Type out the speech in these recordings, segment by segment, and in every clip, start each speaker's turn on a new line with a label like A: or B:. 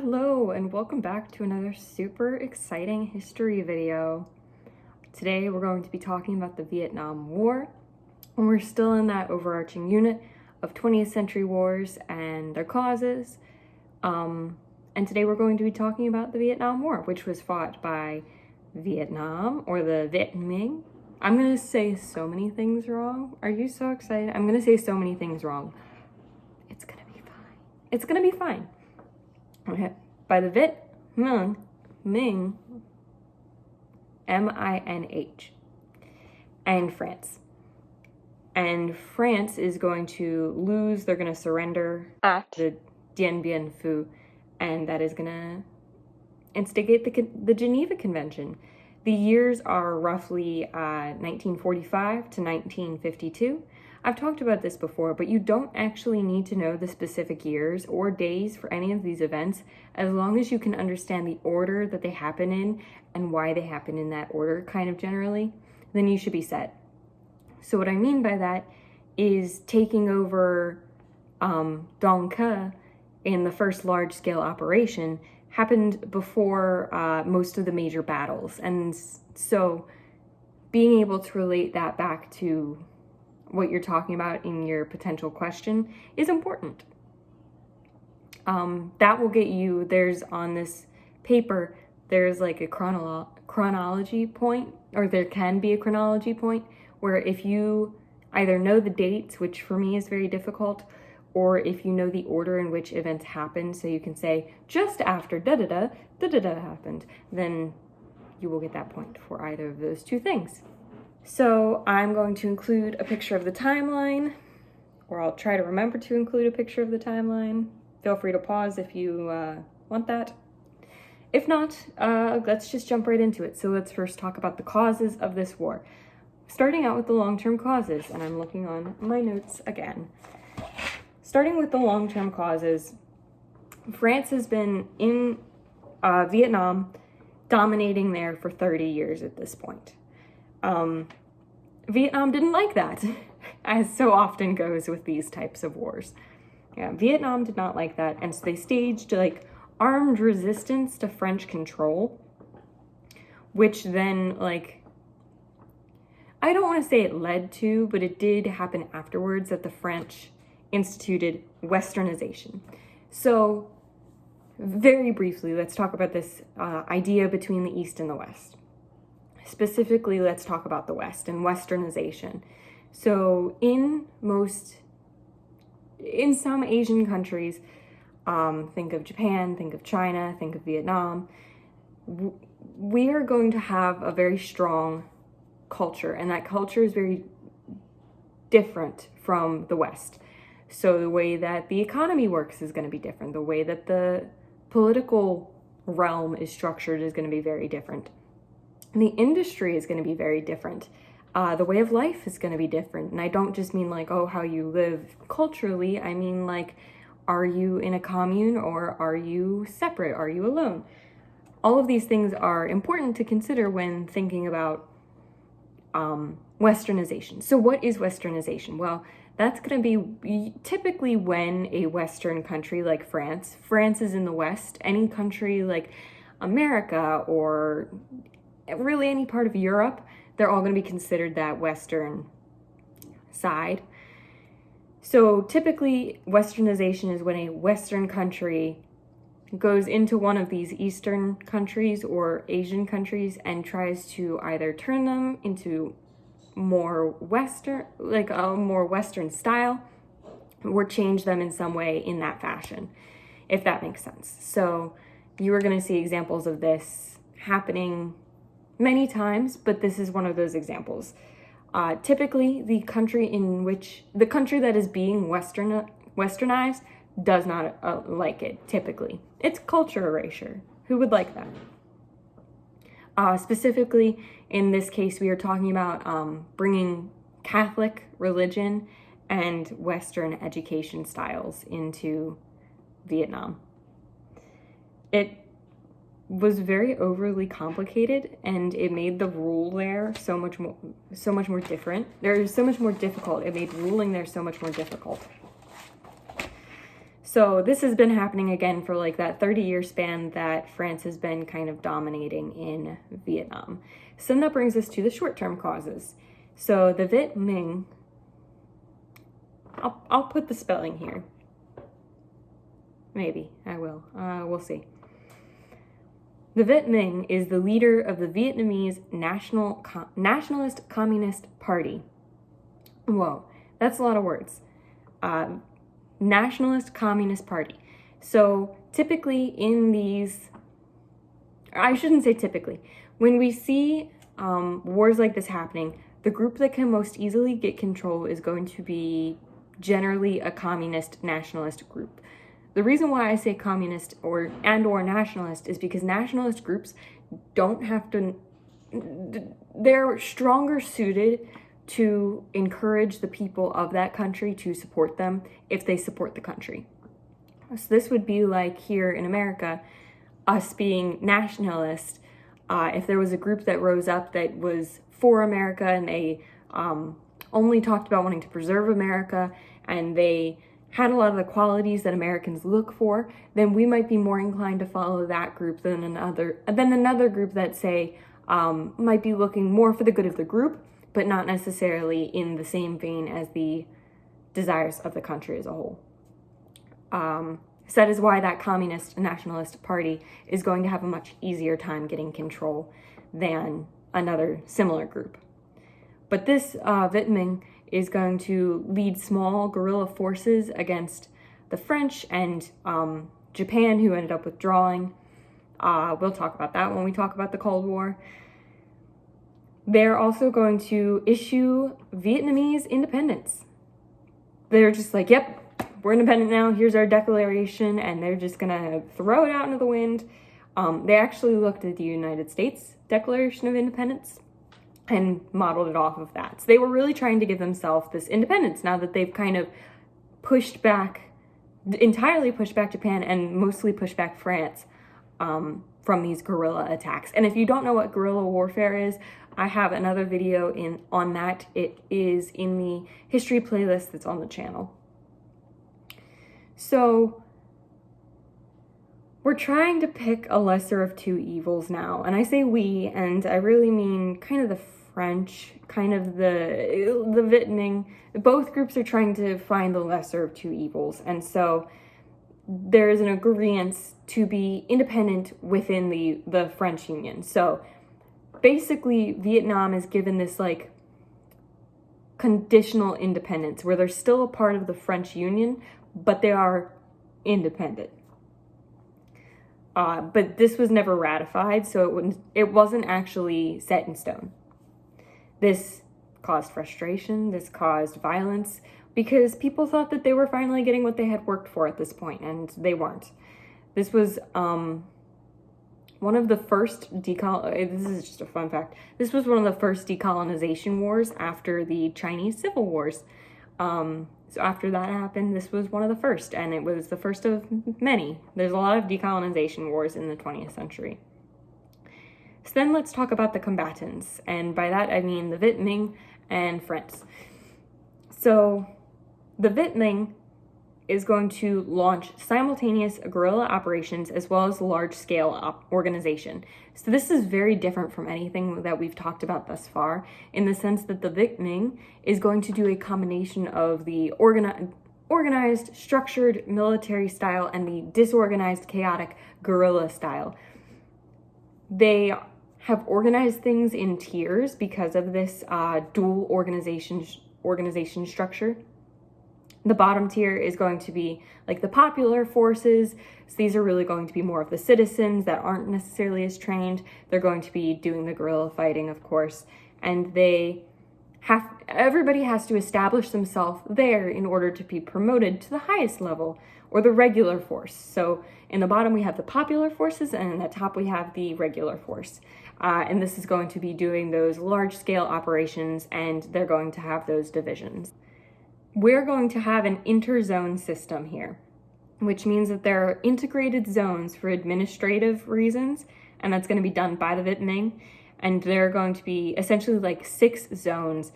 A: Hello and welcome back to another super exciting history video. Today we're going to be talking about the Vietnam War, and we're still in that overarching unit of 20th century wars and their causes. And today we're going to be talking about the Vietnam War, which was fought by Vietnam, or the Viet Minh. I'm going to say so many things wrong. Are you so excited? I'm going to say so many things wrong. It's going to be fine. It's going to be fine. Okay. By the Viet Minh, M-I-N-H, and France. And France is going to lose, they're going to surrender at the Dien Bien Phu, and that is going to instigate the Geneva Convention. The years are roughly 1945 to 1952. I've talked about this before, but you don't actually need to know the specific years or days for any of these events, as long as you can understand the order that they happen in and why they happen in that order, kind of generally, then you should be set. So what I mean by that is taking over Dong Ke in the first large-scale operation happened before most of the major battles. And so being able to relate that back to what you're talking about in your potential question is important. That will get you, there's on this paper, there's like a chronology point, or there can be a chronology point, where if you either know the dates, which for me is very difficult, or if you know the order in which events happen, so you can say, just after da-da-da, da-da-da happened, then you will get that point for either of those two things. So I'm going to include a picture of the timeline, or I'll try to remember to include a picture of the timeline. Feel free to pause if you want that. If not, let's just jump right into it. So let's first talk about the causes of this war. Starting out with the long-term causes, and I'm looking on my notes again. Starting with the long-term causes, France has been in Vietnam, dominating there for 30 years at this point. Vietnam didn't like that, as so often goes with these types of wars. Yeah, Vietnam did not like that, and so they staged like armed resistance to French control, which then, like, I don't want to say it led to, but it did happen afterwards that the French instituted Westernization. So very briefly, let's talk about this idea between the East and the West. Specifically, let's talk about the West and Westernization. So in some Asian countries, think of Japan, think of China, think of Vietnam, we are going to have a very strong culture, and that culture is very different from the West. So the way that the economy works is going to be different. The way that the political realm is structured is going to be very different. And the industry is going to be very different. The way of life is going to be different. And I don't just mean like, oh, how you live culturally. I mean like, are you in a commune or are you separate? Are you alone? All of these things are important to consider when thinking about Westernization. So what is Westernization? Well, that's going to be typically when a Western country like France is in the West, any country like America or really any part of Europe, they're all going to be considered that Western side. So typically Westernization is when a Western country goes into one of these Eastern countries or Asian countries and tries to either turn them into more Western, like a more Western style, or change them in some way in that fashion, if that makes sense. So you are going to see examples of this happening many times, but this is one of those examples. Typically, the country that is being westernized does not like it, typically. It's culture erasure. Who would like that? Specifically, in this case, we are talking about bringing Catholic religion and Western education styles into Vietnam. It was very overly complicated, and it made the rule there so much more different. There's so much more difficult. It made ruling there so much more difficult. So this has been happening again for like that 30-year span that France has been kind of dominating in Vietnam. So then that brings us to the short-term causes. So the Viet Minh, I'll put the spelling here. Maybe I will. We'll see. The Viet Minh is the leader of the Vietnamese Nationalist Communist Party. Whoa, that's a lot of words. Nationalist Communist Party. So typically in these, I shouldn't say typically, when we see wars like this happening, the group that can most easily get control is going to be generally a communist nationalist group. The reason why I say communist or nationalist is because nationalist groups don't have to, they're stronger suited to encourage the people of that country to support them if they support the country. So this would be like here in America, us being nationalist. If there was a group that rose up that was for America and they only talked about wanting to preserve America and they had a lot of the qualities that Americans look for, then we might be more inclined to follow that group than another group that say might be looking more for the good of the group, but not necessarily in the same vein as the desires of the country as a whole. So that is why that communist nationalist party is going to have a much easier time getting control than another similar group. But this Viet Minh is going to lead small guerrilla forces against the French and Japan, who ended up withdrawing. We'll talk about that when we talk about the Cold War. They're also going to issue Vietnamese independence. They're just like, yep, we're independent now, here's our declaration, and they're just gonna throw it out into the wind. They actually looked at the United States Declaration of Independence and modeled it off of that. So they were really trying to give themselves this independence now that they've kind of entirely pushed back Japan and mostly pushed back France from these guerrilla attacks. And if you don't know what guerrilla warfare is, I have another video on that. It is in the history playlist that's on the channel. So we're trying to pick a lesser of two evils now. And I say we, and I really mean kind of the French, kind of the Viet Minh. Both groups are trying to find the lesser of two evils. And so there is an agreement to be independent within the French Union. So basically, Vietnam is given this like conditional independence where they're still a part of the French Union, but they are independent. But this was never ratified, so it wasn't actually set in stone. This caused frustration, this caused violence, because people thought that they were finally getting what they had worked for at this point, and they weren't. This was one of the first this is just a fun fact. This was one of the first decolonization wars after the Chinese Civil Wars. So after that happened, this was one of the first, and it was the first of many. There's a lot of decolonization wars in the 20th century. So then let's talk about the combatants, and by that I mean the Viet Minh and France. So the Viet Minh is going to launch simultaneous guerrilla operations as well as large-scale organization. So this is very different from anything that we've talked about thus far, in the sense that the Viet Minh is going to do a combination of the organized, structured military style and the disorganized, chaotic guerrilla style. They have organized things in tiers because of this dual organization structure. The bottom tier is going to be like the popular forces. So these are really going to be more of the citizens that aren't necessarily as trained. They're going to be doing the guerrilla fighting, of course. And everybody has to establish themselves there in order to be promoted to the highest level, or the regular force. So in the bottom we have the popular forces, and in the top we have the regular force. And this is going to be doing those large-scale operations, and they're going to have those divisions. We're going to have an interzone system here, which means that there are integrated zones for administrative reasons, and that's going to be done by the Viet Minh, and there are going to be essentially like 6 zones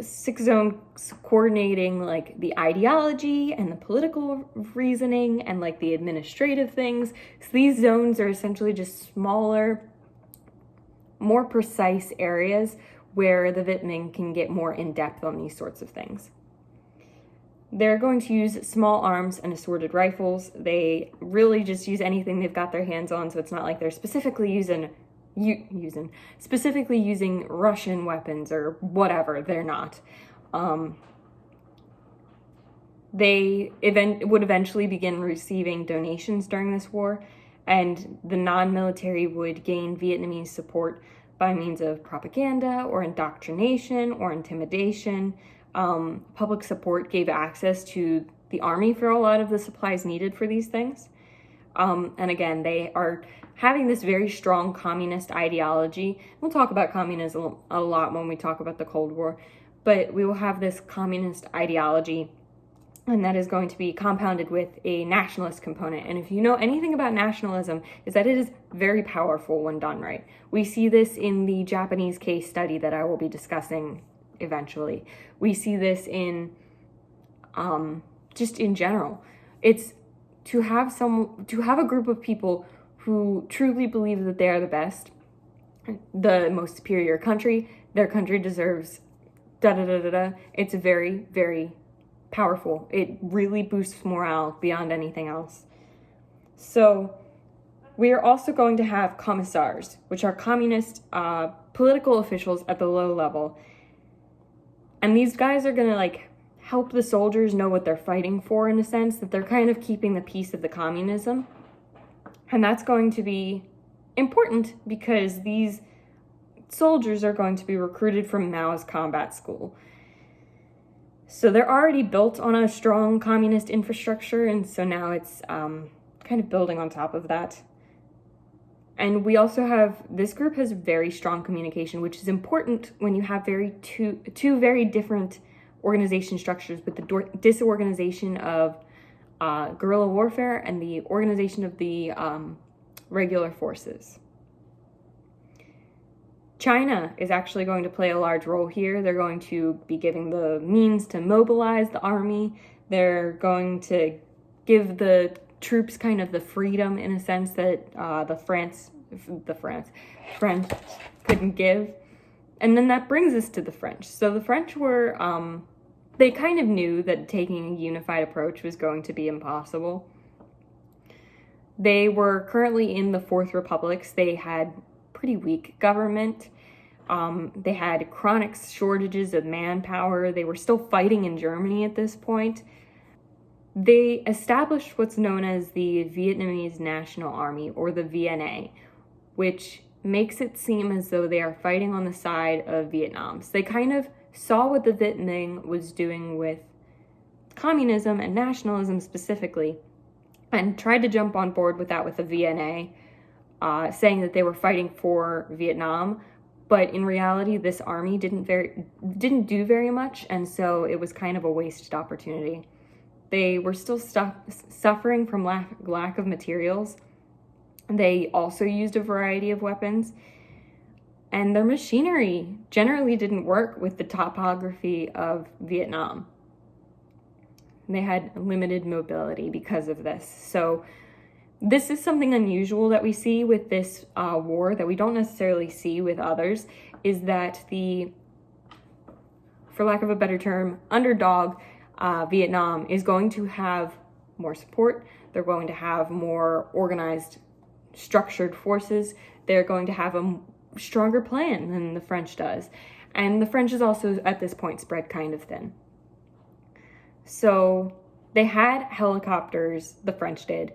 A: six zones coordinating like the ideology and the political reasoning and like the administrative things. So these zones are essentially just smaller, more precise areas where the Viet Minh can get more in depth on these sorts of things. They're going to use small arms and assorted rifles. They really just use anything they've got their hands on, so it's not like they're specifically using Russian weapons or whatever. They're not. They would eventually begin receiving donations during this war, and the non-military would gain Vietnamese support by means of propaganda or indoctrination or intimidation. Public support gave access to the army for a lot of the supplies needed for these things. And again, they are having this very strong communist ideology. We'll talk about communism a lot when we talk about the Cold War, but we will have this communist ideology, and that is going to be compounded with a nationalist component. And if you know anything about nationalism, is that it is very powerful when done right. We see this in the Japanese case study that I will be discussing eventually. We see this in just in general. It's to have a group of people who truly believe that they are the best, the most superior country. Their country deserves da da da da da. It's very, very powerful. It really boosts morale beyond anything else. So we are also going to have commissars, which are communist political officials at the low level. And these guys are going to like help the soldiers know what they're fighting for, in a sense, that they're kind of keeping the peace of the communism. And that's going to be important because these soldiers are going to be recruited from Mao's combat school. So they're already built on a strong communist infrastructure, and so now it's kind of building on top of that. And we also have, this group has very strong communication, which is important when you have two very different organization structures, with the disorganization of guerrilla warfare and the organization of the regular forces. China is actually going to play a large role here. They're going to be giving the means to mobilize the army. They're going to give the troops kind of the freedom, in a sense, that the French couldn't give. And then that brings us to the French. So the French were, they kind of knew that taking a unified approach was going to be impossible. They were currently in the Fourth Republics. They had pretty weak government. They had chronic shortages of manpower. They were still fighting in Germany at this point. They established what's known as the Vietnamese National Army, or the VNA, which makes it seem as though they are fighting on the side of Vietnam. So they kind of saw what the Viet Minh was doing with communism and nationalism specifically, and tried to jump on board with that with the VNA, saying that they were fighting for Vietnam. But in reality, this army didn't do very much, and so it was kind of a wasted opportunity. They were still suffering from lack of materials. They also used a variety of weapons, and their machinery generally didn't work with the topography of Vietnam. They had limited mobility because of this. So this is something unusual that we see with this war that we don't necessarily see with others, is that the, for lack of a better term, underdog Vietnam is going to have more support. They're going to have more organized, structured forces. They're going to have a stronger plan than the French does. And the French is also, at this point, spread kind of thin. So they had helicopters, the French did,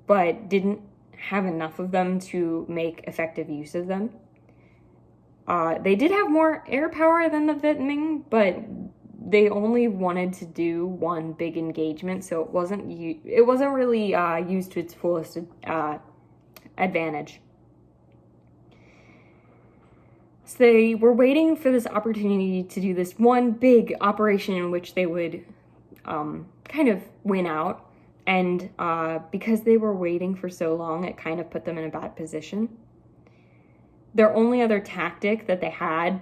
A: but didn't have enough of them to make effective use of them. They did have more air power than the Viet Minh, but they only wanted to do one big engagement, so it wasn't really used to its fullest advantage. So they were waiting for this opportunity to do this one big operation in which they would kind of win out. And because they were waiting for so long, it kind of put them in a bad position. Their only other tactic that they had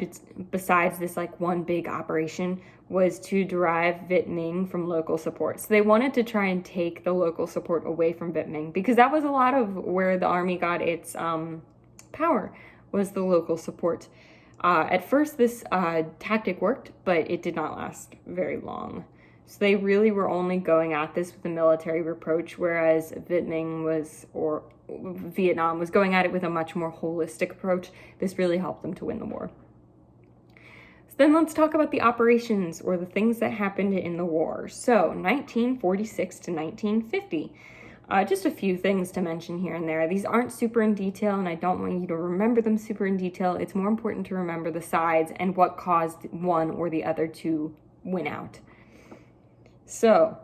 A: besides this like one big operation was to derive Viet Minh from local support. So they wanted to try and take the local support away from Viet Minh, because that was a lot of where the army got its power, was the local support. At first, this tactic worked, but it did not last very long. So they really were only going at this with a military approach, whereas Vietnam was going at it with a much more holistic approach. This really helped them to win the war. So then let's talk about the operations, or the things that happened in the war. So 1946 to 1950. Just a few things to mention here and there. These aren't super in detail, and I don't want you to remember them super in detail. It's more important to remember the sides and what caused one or the other to win out. So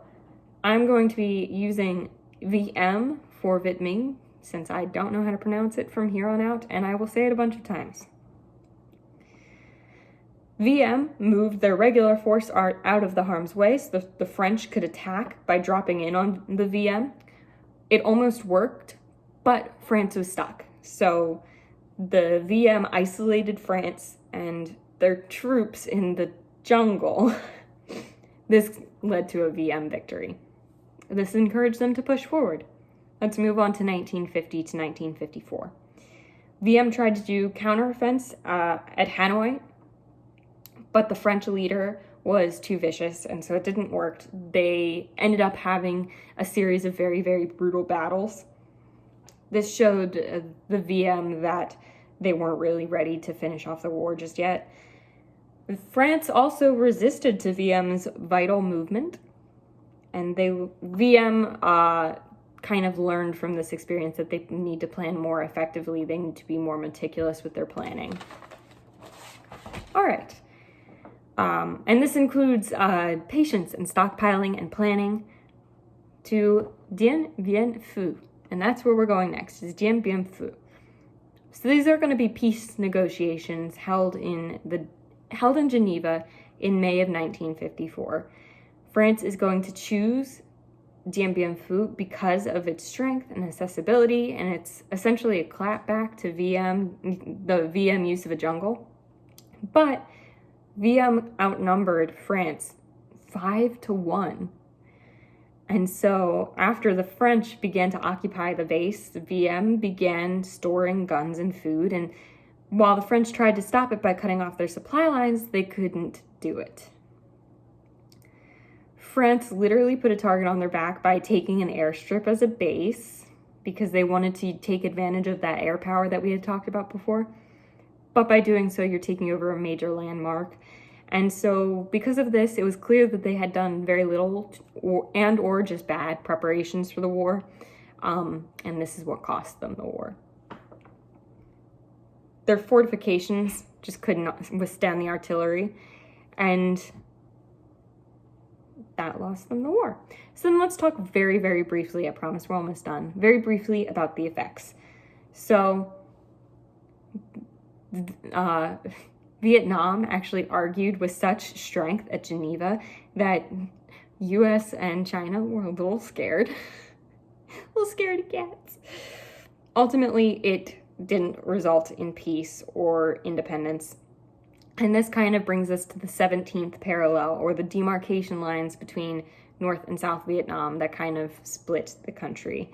A: I'm going to be using VM for Viet Minh, since I don't know how to pronounce it from here on out, and I will say it a bunch of times. VM moved their regular force out of the harm's way so the French could attack by dropping in on the VM. It almost worked, but France was stuck. So the VM isolated France and their troops in the jungle. This led to a VM victory. This encouraged them to push forward. Let's move on to 1950 to 1954. VM tried to do counteroffense at Hanoi, but the French leader was too vicious, and so it didn't work. They ended up having a series of very, very brutal battles. This showed the VM that they weren't really ready to finish off the war just yet. France also resisted to VM's vital movement, and VM kind of learned from this experience that they need to plan more effectively. They need to be more meticulous with their planning. All right. And this includes patience and stockpiling and planning to Dien Bien Phu. And that's where we're going next, is Dien Bien Phu. So these are going to be peace negotiations held in Geneva in May of 1954. France is going to choose Dien Bien Phu because of its strength and accessibility, and it's essentially a clapback to the VM use of a jungle. But VM outnumbered France 5-1. And so after the French began to occupy the base, the VM began storing guns and food, and while the French tried to stop it by cutting off their supply lines, they couldn't do it. France literally put a target on their back by taking an airstrip as a base, because they wanted to take advantage of that air power that we had talked about before. But by doing so, you're taking over a major landmark. And so because of this, it was clear that they had done very little or just bad preparations for the war. And this is what cost them the war. Their fortifications just could not withstand the artillery, and that lost them the war. So then let's talk very, very briefly, I promise we're almost done, very briefly about the effects. So Vietnam actually argued with such strength at Geneva that US and China were a little scared. A little scaredy cats. Ultimately, it didn't result in peace or independence. And this kind of brings us to the 17th parallel, or the demarcation lines between North and South Vietnam that kind of split the country.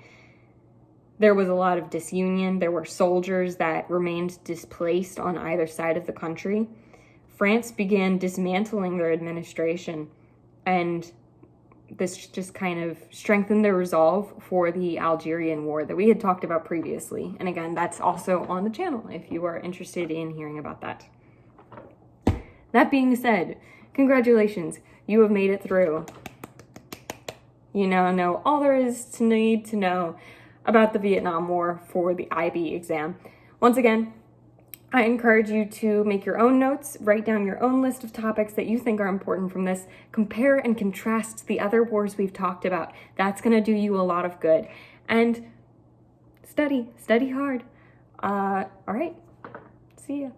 A: There was a lot of disunion. There were soldiers that remained displaced on either side of the country. France began dismantling their administration, and this just kind of strengthened their resolve for the Algerian War that we had talked about previously. And again, that's also on the channel if you are interested in hearing about that. That being said, congratulations, you have made it through. You now know all there is to need to know about the Vietnam War for the IB exam. Once again, I encourage you to make your own notes, write down your own list of topics that you think are important from this, compare and contrast the other wars we've talked about. That's going to do you a lot of good. And study hard. All right, see ya.